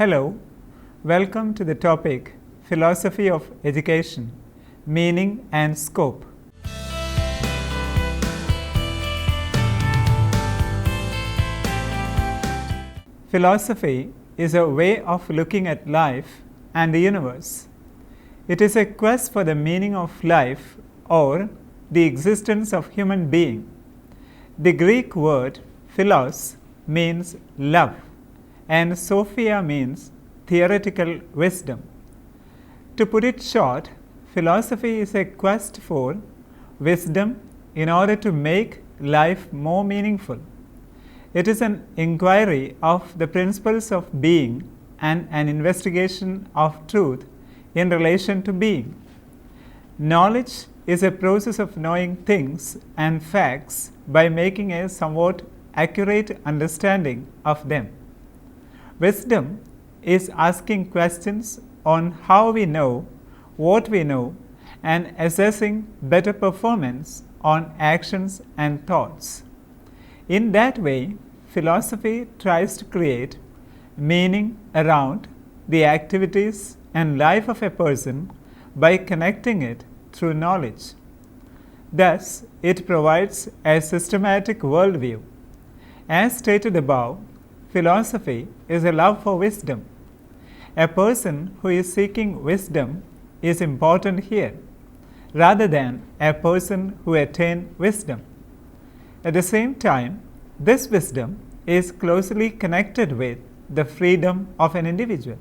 Hello, welcome to the topic Philosophy of Education, Meaning and Scope. Philosophy is a way of looking at life and the universe. It is a quest for the meaning of life or the existence of human being. The Greek word philos means love, and Sophia means theoretical wisdom. To put it short, philosophy is a quest for wisdom in order to make life more meaningful. It is an inquiry of the principles of being and an investigation of truth in relation to being. Knowledge is a process of knowing things and facts by making a somewhat accurate understanding of them. Wisdom is asking questions on how we know what we know and assessing better performance on actions and thoughts. In that way, philosophy tries to create meaning around the activities and life of a person by connecting it through knowledge. Thus, it provides a systematic worldview. As stated above, philosophy is a love for wisdom. A person who is seeking wisdom is important here, rather than a person who attained wisdom. At the same time, this wisdom is closely connected with the freedom of an individual.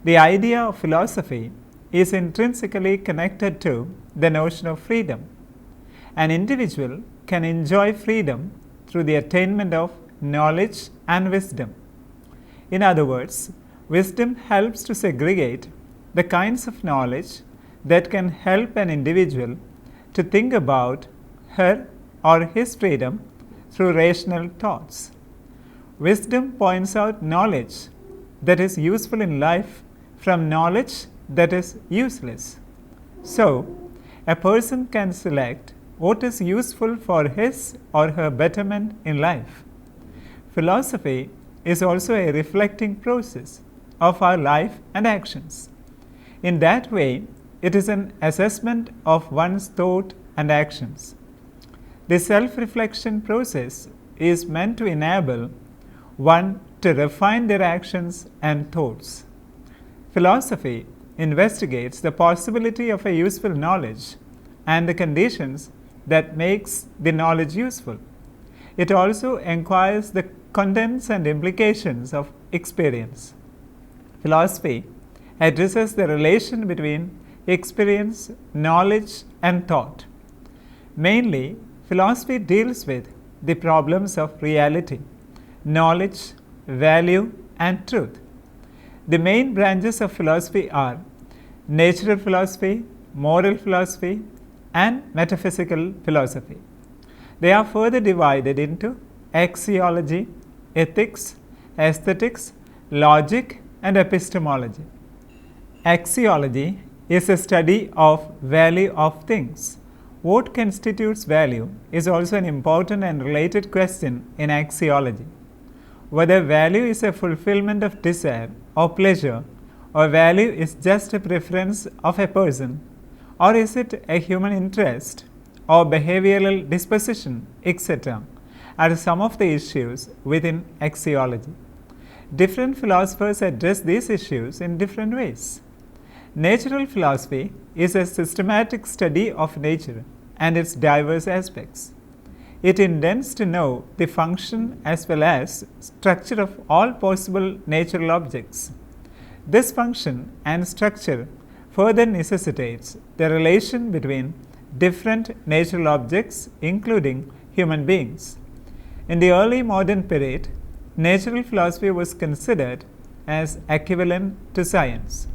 The idea of philosophy is intrinsically connected to the notion of freedom. An individual can enjoy freedom through the attainment of knowledge and wisdom. In other words, wisdom helps to segregate the kinds of knowledge that can help an individual to think about her or his freedom through rational thoughts. Wisdom points out knowledge that is useful in life from knowledge that is useless. So, a person can select what is useful for his or her betterment in life. Philosophy is also a reflecting process of our life and actions. In that way, it is an assessment of one's thought and actions. The self-reflection process is meant to enable one to refine their actions and thoughts. Philosophy investigates the possibility of a useful knowledge and the conditions that makes the knowledge useful. It also inquires the contents and implications of experience. Philosophy addresses the relation between experience, knowledge, and thought. Mainly, philosophy deals with the problems of reality, knowledge, value, and truth. The main branches of philosophy are natural philosophy, moral philosophy, and metaphysical philosophy. They are further divided into axiology, ethics, aesthetics, logic, and epistemology. Axiology is a study of value of things. What constitutes value is also an important and related question in axiology. Whether value is a fulfillment of desire or pleasure, or value is just a preference of a person, or is it a human interest or behavioral disposition, etc., are some of the issues within axiology. Different philosophers address these issues in different ways. Natural philosophy is a systematic study of nature and its diverse aspects. It intends to know the function as well as structure of all possible natural objects. This function and structure further necessitates the relation between different natural objects, including human beings. In the early modern period, natural philosophy was considered as equivalent to science.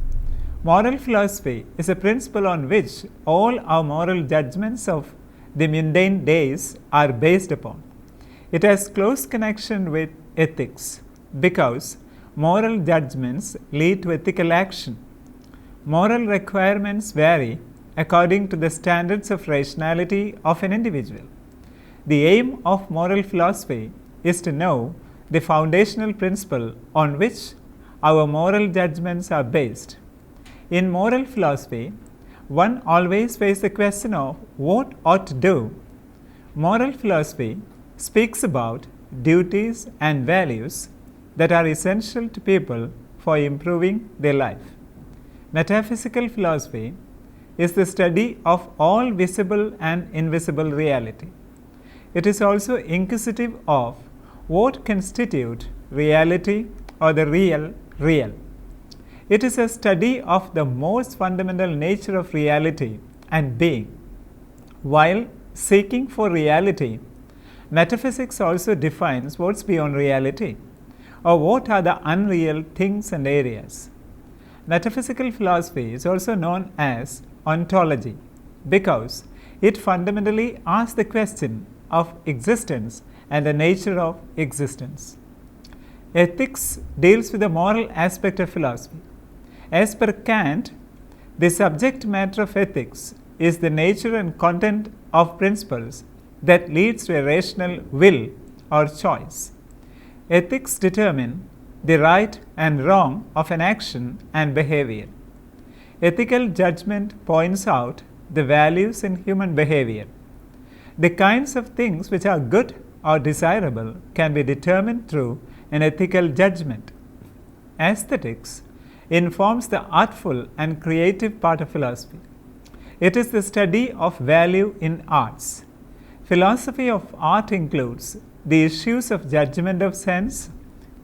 Moral philosophy is a principle on which all our moral judgments of the mundane days are based upon. It has close connection with ethics because moral judgments lead to ethical action. Moral requirements vary according to the standards of rationality of an individual. The aim of moral philosophy is to know the foundational principle on which our moral judgments are based. In moral philosophy, one always faces the question of what ought to do. Moral philosophy speaks about duties and values that are essential to people for improving their life. Metaphysical philosophy is the study of all visible and invisible reality. It is also inquisitive of what constitutes reality or the real. It is a study of the most fundamental nature of reality and being. While seeking for reality, metaphysics also defines what's beyond reality, or what are the unreal things and areas. Metaphysical philosophy is also known as ontology because it fundamentally asks the question of existence and the nature of existence. Ethics deals with the moral aspect of philosophy. As per Kant, the subject matter of ethics is the nature and content of principles that leads to a rational will or choice. Ethics determine the right and wrong of an action and behavior. Ethical judgment points out the values in human behavior. The kinds of things which are good or desirable can be determined through an ethical judgment. Aesthetics informs the artful and creative part of philosophy. It is the study of value in arts. Philosophy of art includes the issues of judgment of sense,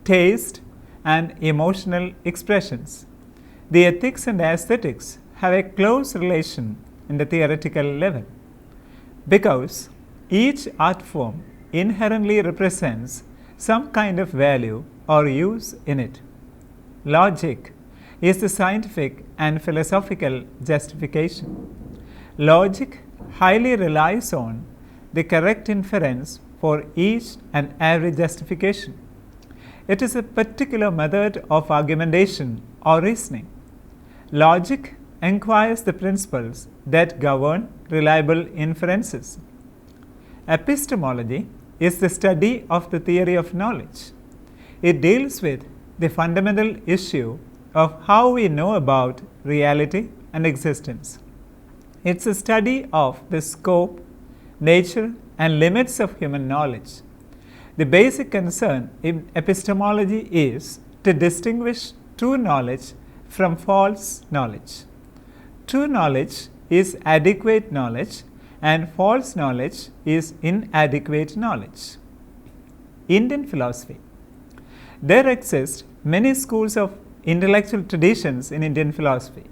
taste, and emotional expressions. The ethics and aesthetics have a close relation in the theoretical level because each art form inherently represents some kind of value or use in it. Logic is the scientific and philosophical justification. Logic highly relies on the correct inference for each and every justification. It is a particular method of argumentation or reasoning. Logic inquires the principles that govern reliable inferences. Epistemology is the study of the theory of knowledge. It deals with the fundamental issue of how we know about reality and existence. It's a study of the scope, nature, and limits of human knowledge. The basic concern in epistemology is to distinguish true knowledge from false knowledge. True knowledge is adequate knowledge and false knowledge is inadequate knowledge. Indian philosophy. There exist many schools of intellectual traditions in Indian philosophy.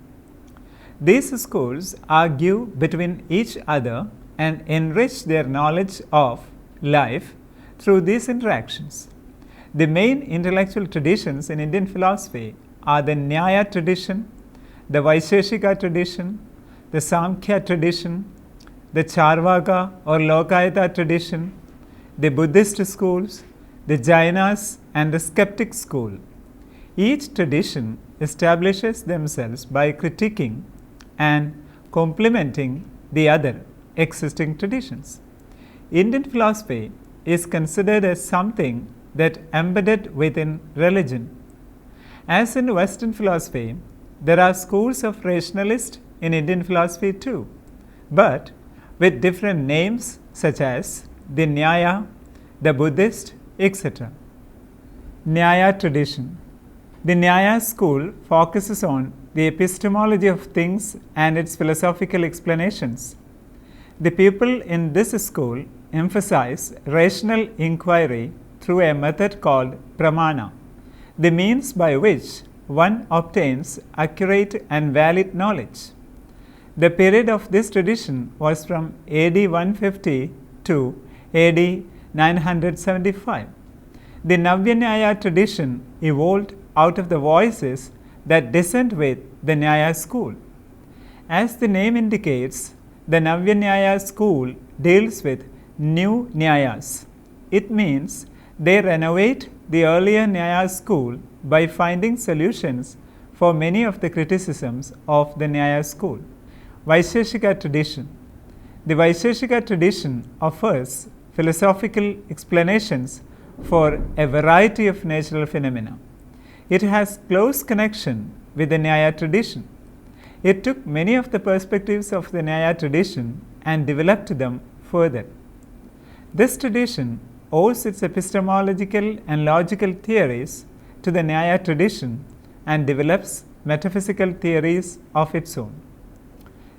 These schools argue between each other and enrich their knowledge of life through these interactions. The main intellectual traditions in Indian philosophy are the Nyaya tradition, the Vaisheshika tradition, the Samkhya tradition, the Charvaka or Lokayata tradition, the Buddhist schools, the Jainas, and the skeptic school. Each tradition establishes themselves by critiquing and complementing the other existing traditions. Indian philosophy is considered as something that embedded within religion. As in Western philosophy, there are schools of rationalists in Indian philosophy too, but with different names such as the Nyaya, the Buddhist, etc. Nyaya tradition. The Nyaya school focuses on the epistemology of things and its philosophical explanations. The people in this school emphasize rational inquiry through a method called pramana, the means by which one obtains accurate and valid knowledge. The period of this tradition was from AD 150 to AD 975. The Navya Nyaya tradition evolved out of the voices that dissent with the Nyaya school. As the name indicates, the Navya Nyaya school deals with new Nyayas. It means they renovate the earlier Nyaya school by finding solutions for many of the criticisms of the Nyaya school. Vaisheshika tradition. The Vaisheshika tradition offers philosophical explanations for a variety of natural phenomena. It has close connection with the Nyaya tradition. It took many of the perspectives of the Nyaya tradition and developed them further. This tradition owes its epistemological and logical theories to the Nyaya tradition and develops metaphysical theories of its own.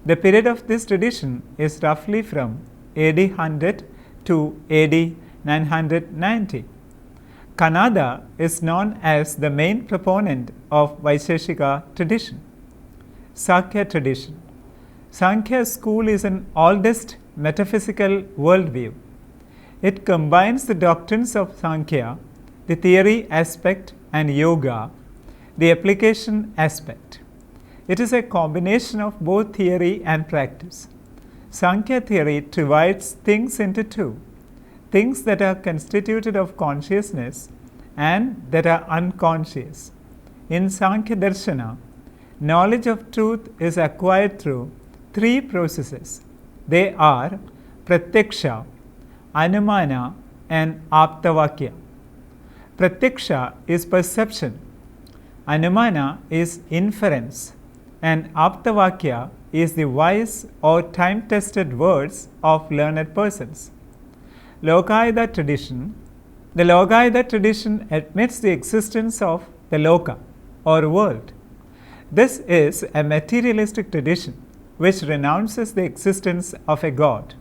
The period of this tradition is roughly from AD 100 to AD 990. Kanada is known as the main proponent of Vaisheshika tradition. Sakya tradition. Sankhya school is an oldest metaphysical worldview. It combines the doctrines of Sankhya, the theory aspect, and yoga, the application aspect. It is a combination of both theory and practice. Sankhya theory divides things into two: things that are constituted of consciousness and that are unconscious. In Sankhya Darshana, knowledge of truth is acquired through three processes. They are Pratyaksha, Anumana, and Aptavakya. Pratyaksha is perception, Anumana is inference, and Aptavakya is the wise or time-tested words of learned persons. Lokayata tradition. The Lokayata tradition admits the existence of the Loka or world. This is a materialistic tradition which renounces the existence of a god.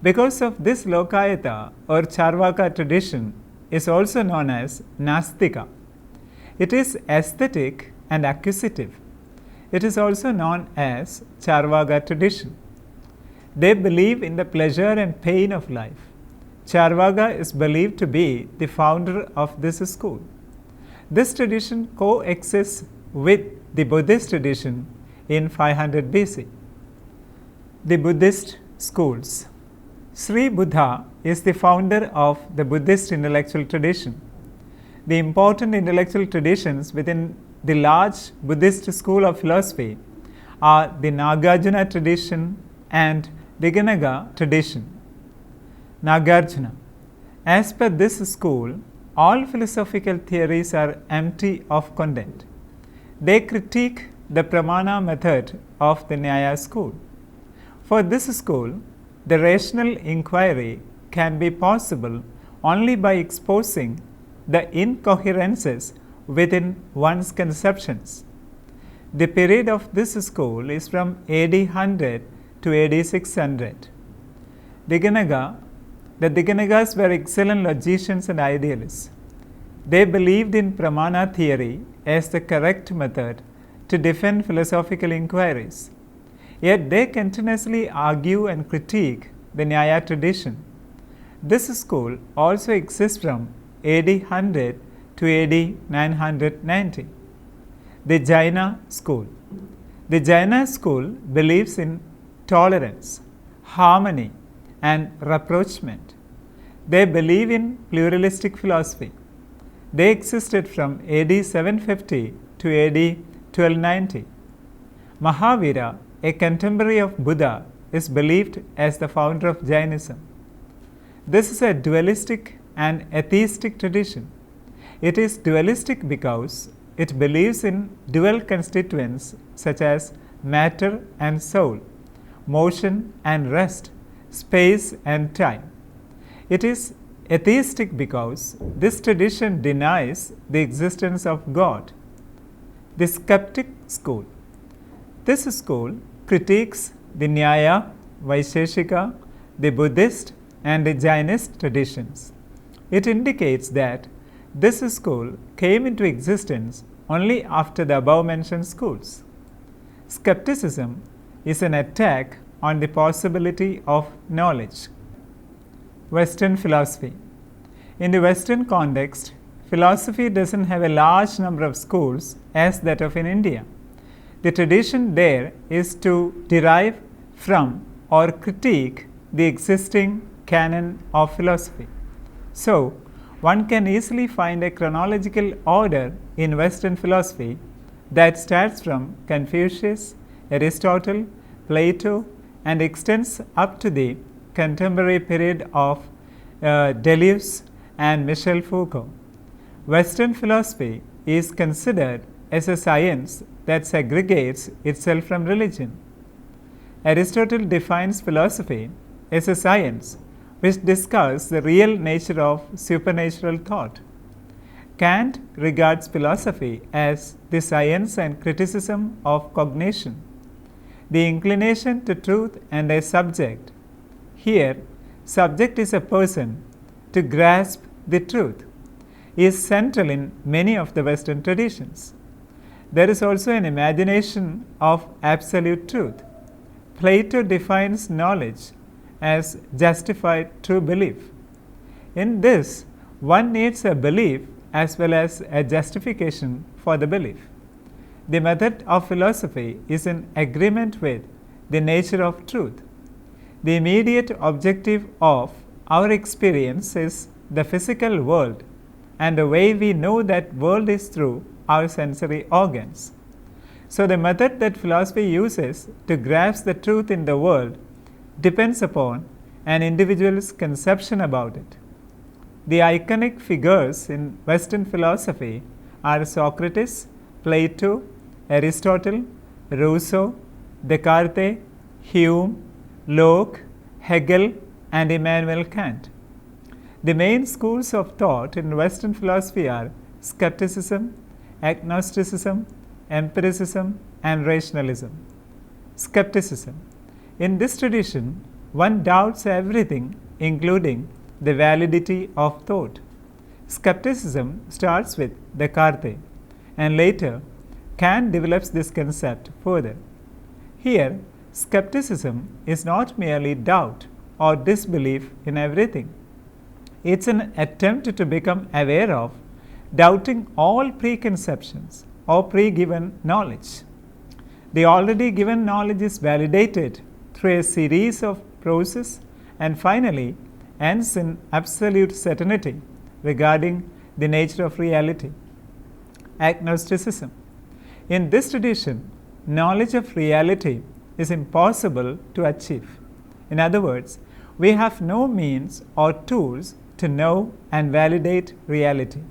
Because of this, Lokayata or Charvaka tradition is also known as Nastika. It is aesthetic and accusative. It is also known as Charvaka tradition. They believe in the pleasure and pain of life. Charvaka is believed to be the founder of this school. This tradition coexists with the Buddhist tradition in 500 BC. The Buddhist schools. Sri Buddha is the founder of the Buddhist intellectual tradition. The important intellectual traditions within the large Buddhist school of philosophy are the Nagarjuna tradition and Diganaga tradition. Nagarjuna. As per this school, all philosophical theories are empty of content. They critique the Pramana method of the Nyaya school. For this school, the rational inquiry can be possible only by exposing the incoherences within one's conceptions. The period of this school is from AD 100 to AD 600. Diganaga. The Diganagas were excellent logicians and idealists. They believed in Pramana theory as the correct method to defend philosophical inquiries. Yet they continuously argue and critique the Nyaya tradition. This school also exists from AD 100 to AD 990. The Jaina school. The Jaina school believes in tolerance, harmony, and rapprochement. They believe in pluralistic philosophy. They existed from AD 750 to AD 1290. Mahavira, a contemporary of Buddha, is believed as the founder of Jainism. This is a dualistic and atheistic tradition. It is dualistic because it believes in dual constituents such as matter and soul, motion and rest, space and time. It is atheistic because this tradition denies the existence of God. The skeptic school. This school critiques the Nyaya, Vaisheshika, the Buddhist, and the Jainist traditions. It indicates that this school came into existence only after the above mentioned schools. Skepticism is an attack on the possibility of knowledge. Western philosophy. In the Western context, philosophy doesn't have a large number of schools as that of in India. The tradition there is to derive from or critique the existing canon of philosophy. So, one can easily find a chronological order in Western philosophy that starts from Confucius, Aristotle, Plato, and extends up to the contemporary period of Deleuze and Michel Foucault. Western philosophy is considered as a science that segregates itself from religion. Aristotle defines philosophy as a science which discusses the real nature of supernatural thought. Kant regards philosophy as the science and criticism of cognition, the inclination to truth and a subject. Here, subject is a person to grasp the truth, is central in many of the Western traditions. There is also an imagination of absolute truth. Plato defines knowledge as justified true belief. In this, one needs a belief as well as a justification for the belief. The method of philosophy is in agreement with the nature of truth. The immediate objective of our experience is the physical world, and the way we know that world is through our sensory organs. So, the method that philosophy uses to grasp the truth in the world depends upon an individual's conception about it. The iconic figures in Western philosophy are Socrates, Plato, Aristotle, Rousseau, Descartes, Hume, Locke, Hegel, and Immanuel Kant. The main schools of thought in Western philosophy are skepticism, agnosticism, empiricism, and rationalism. Skepticism. In this tradition, one doubts everything, including the validity of thought. Skepticism starts with Descartes, and later Kant develops this concept further. Here, skepticism is not merely doubt or disbelief in everything. It's an attempt to become aware of doubting all preconceptions or pre-given knowledge. The already given knowledge is validated through a series of processes and finally ends in absolute certainty regarding the nature of reality. Agnosticism. In this tradition, knowledge of reality is impossible to achieve. In other words, we have no means or tools to know and validate reality.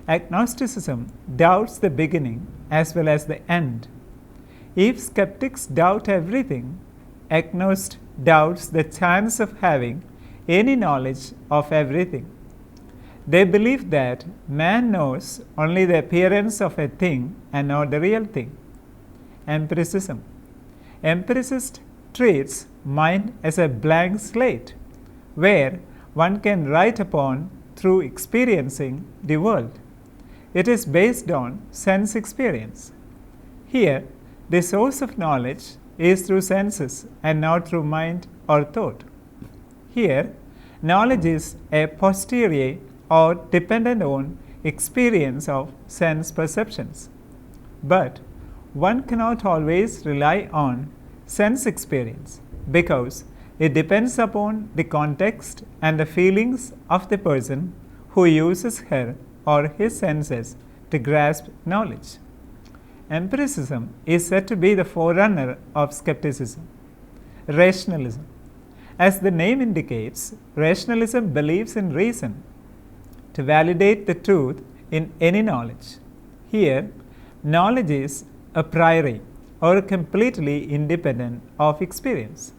Agnosticism doubts the beginning as well as the end. If skeptics doubt everything, agnost doubts the chance of having any knowledge of everything. They believe that man knows only the appearance of a thing and not the real thing. Empiricism. Empiricist treats mind as a blank slate where one can write upon through experiencing the world. It is based on sense experience. Here, the source of knowledge is through senses and not through mind or thought. Here, knowledge is a posteriori or dependent on experience of sense perceptions. But one cannot always rely on sense experience because it depends upon the context and the feelings of the person who uses her or his senses to grasp knowledge. Empiricism is said to be the forerunner of skepticism. Rationalism. As the name indicates, rationalism believes in reason to validate the truth in any knowledge. Here, knowledge is a priori or completely independent of experience.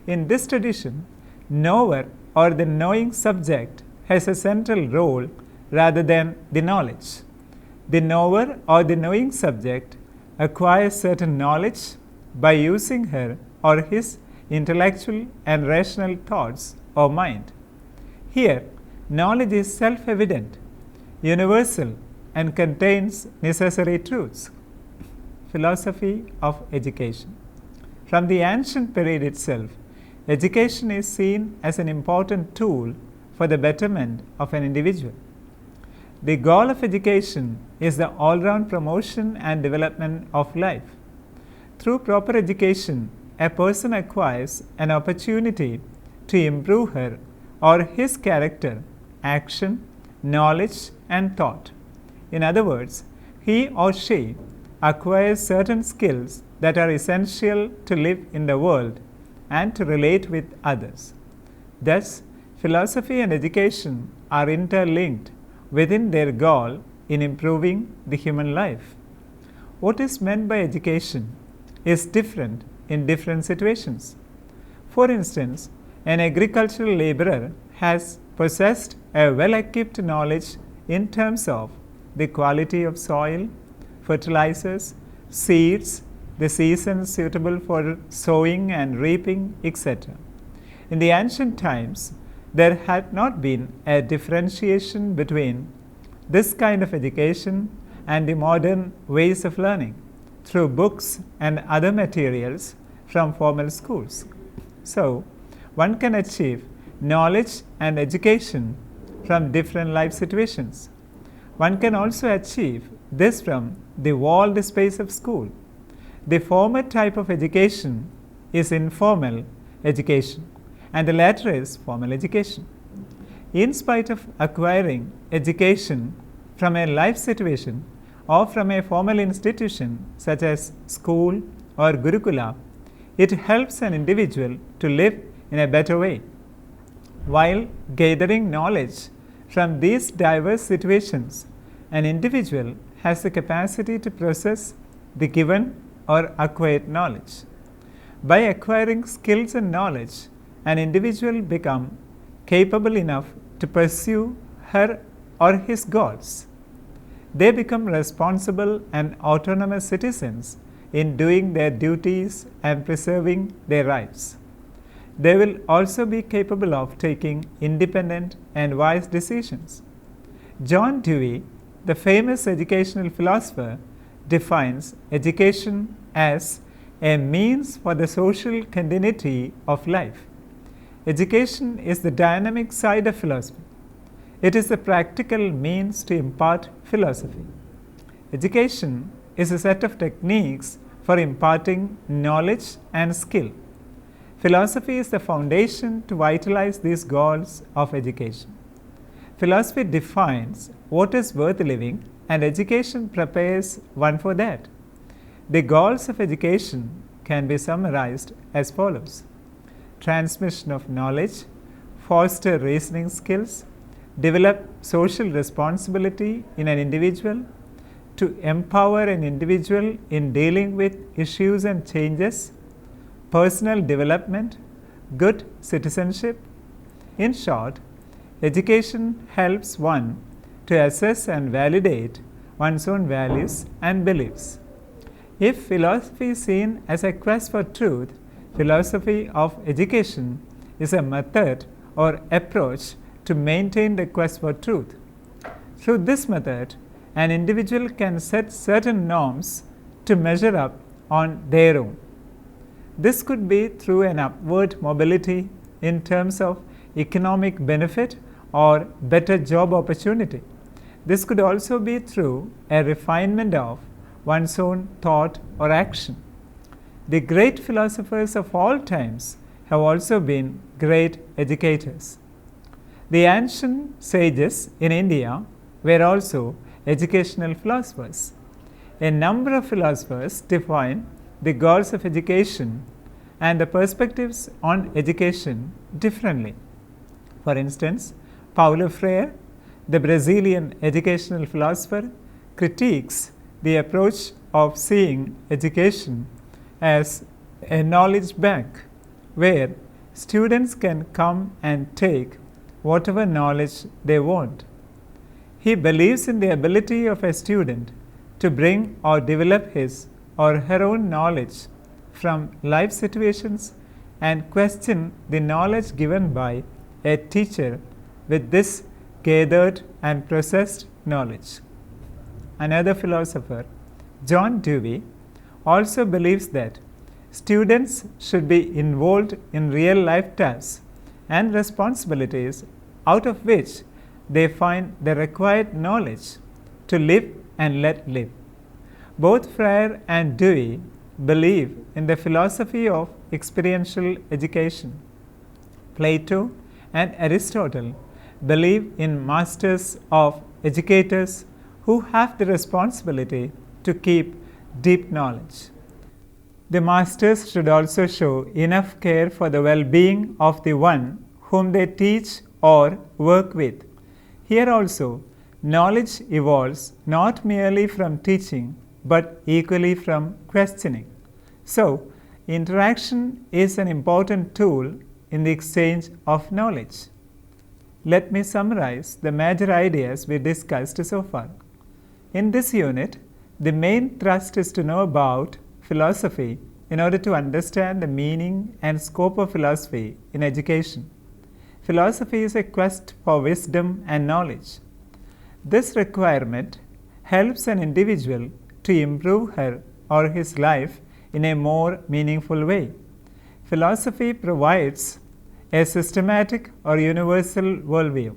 In this tradition, knower or the knowing subject has a central role rather than the knowledge. The knower or the knowing subject acquires certain knowledge by using her or his intellectual and rational thoughts or mind. Here, knowledge is self-evident, universal, and contains necessary truths. Philosophy of education. From the ancient period itself, education is seen as an important tool for the betterment of an individual. The goal of education is the all-round promotion and development of life. Through proper education, a person acquires an opportunity to improve her or his character, action, knowledge, and thought. In other words, he or she acquires certain skills that are essential to live in the world and to relate with others. Thus, philosophy and education are interlinked within their goal in improving the human life. What is meant by education is different in different situations. For instance, an agricultural laborer has possessed a well-equipped knowledge in terms of the quality of soil, fertilizers, seeds, the seasons suitable for sowing and reaping, etc. In the ancient times, there had not been a differentiation between this kind of education and the modern ways of learning through books and other materials from formal schools. So, one can achieve knowledge and education from different life situations. One can also achieve this from the walled space of school. The former type of education is informal education, and the latter is formal education. In spite of acquiring education from a life situation or from a formal institution such as school or Gurukula, it helps an individual to live in a better way. While gathering knowledge from these diverse situations, an individual has the capacity to process the given or acquired knowledge. By acquiring skills and knowledge, an individual becomes capable enough to pursue her or his goals. They become responsible and autonomous citizens in doing their duties and preserving their rights. They will also be capable of taking independent and wise decisions. John Dewey, the famous educational philosopher, defines education as a means for the social continuity of life. Education is the dynamic side of philosophy. It is the practical means to impart philosophy. Education is a set of techniques for imparting knowledge and skill. Philosophy is the foundation to vitalize these goals of education. Philosophy defines what is worth living, and education prepares one for that. The goals of education can be summarized as follows: transmission of knowledge, foster reasoning skills, develop social responsibility in an individual, to empower an individual in dealing with issues and changes, personal development, good citizenship. In short, education helps one to assess and validate one's own values and beliefs. If philosophy is seen as a quest for truth, philosophy of education is a method or approach to maintain the quest for truth. Through this method, an individual can set certain norms to measure up on their own. This could be through an upward mobility in terms of economic benefit or better job opportunity. This could also be through a refinement of one's own thought or action. The great philosophers of all times have also been great educators. The ancient sages in India were also educational philosophers. A number of philosophers define the goals of education and the perspectives on education differently. For instance, Paulo Freire, the Brazilian educational philosopher, critiques the approach of seeing education as a knowledge bank where students can come and take whatever knowledge they want. He believes in the ability of a student to bring or develop his or her own knowledge from life situations and question the knowledge given by a teacher with this gathered and processed knowledge. Another philosopher, John Dewey, also believes that students should be involved in real life tasks and responsibilities out of which they find the required knowledge to live and let live. Both Freire and Dewey believe in the philosophy of experiential education. Plato and Aristotle believe in masters of educators who have the responsibility to keep deep knowledge. The masters should also show enough care for the well-being of the one whom they teach or work with. Here also, Knowledge evolves not merely from teaching but equally from questioning. So, interaction is an important tool in the exchange of knowledge. Let me summarize the major ideas we discussed so far. In this unit, the main thrust is to know about philosophy in order to understand the meaning and scope of philosophy in education. Philosophy is a quest for wisdom and knowledge. This requirement helps an individual to improve her or his life in a more meaningful way. Philosophy provides a systematic or universal worldview.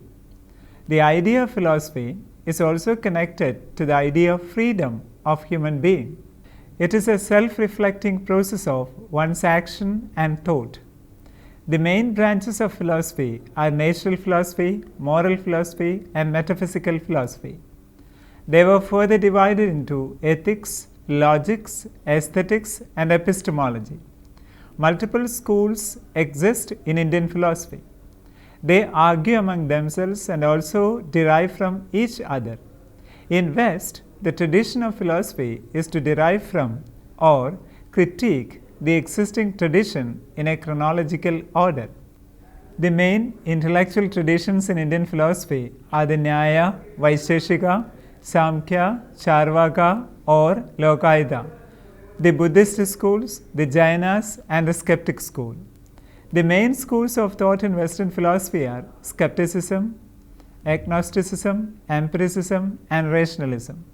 The idea of philosophy is also connected to the idea of freedom of human being. It is a self-reflecting process of one's action and thought. The main branches of philosophy are natural philosophy, moral philosophy, and metaphysical philosophy. They were further divided into ethics, logics, aesthetics, and epistemology. Multiple schools exist in Indian philosophy. They argue among themselves and also derive from each other. In West, the tradition of philosophy is to derive from or critique the existing tradition in a chronological order. The main intellectual traditions in Indian philosophy are the Nyaya, Vaisheshika, Samkhya, Charvaka, or Lokayata, the Buddhist schools, the Jainas, and the skeptic school. The main schools of thought in Western philosophy are skepticism, agnosticism, empiricism, and rationalism.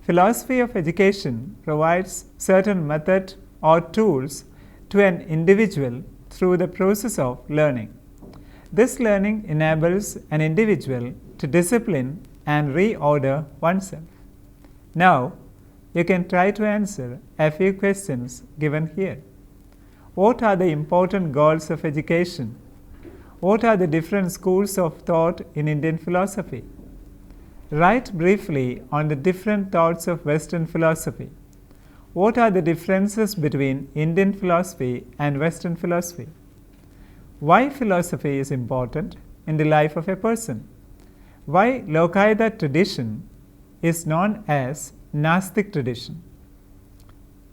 Philosophy of education provides certain method or tools to an individual through the process of learning. This learning enables an individual to discipline and reorder oneself. Now, you can try to answer a few questions given here. What are the important goals of education? What are the different schools of thought in Indian philosophy? Write briefly on the different thoughts of Western philosophy. What are the differences between Indian philosophy and Western philosophy? Why philosophy is important in the life of a person? Why Lokayata tradition is known as Nastic tradition?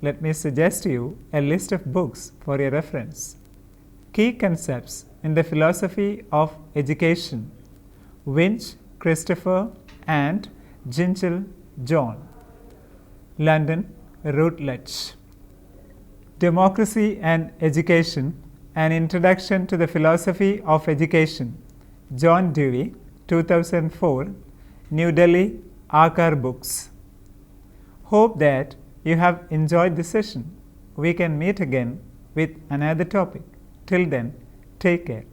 Let me suggest you a list of books for your reference. Key concepts in the philosophy of education. Winch, Christopher, and Ginchell, John. London, Routledge. Democracy and Education, An Introduction to the Philosophy of Education. John Dewey, 2004, New Delhi, Akar Books. Hope that you have enjoyed the session. We can meet again with another topic. Till then, take care.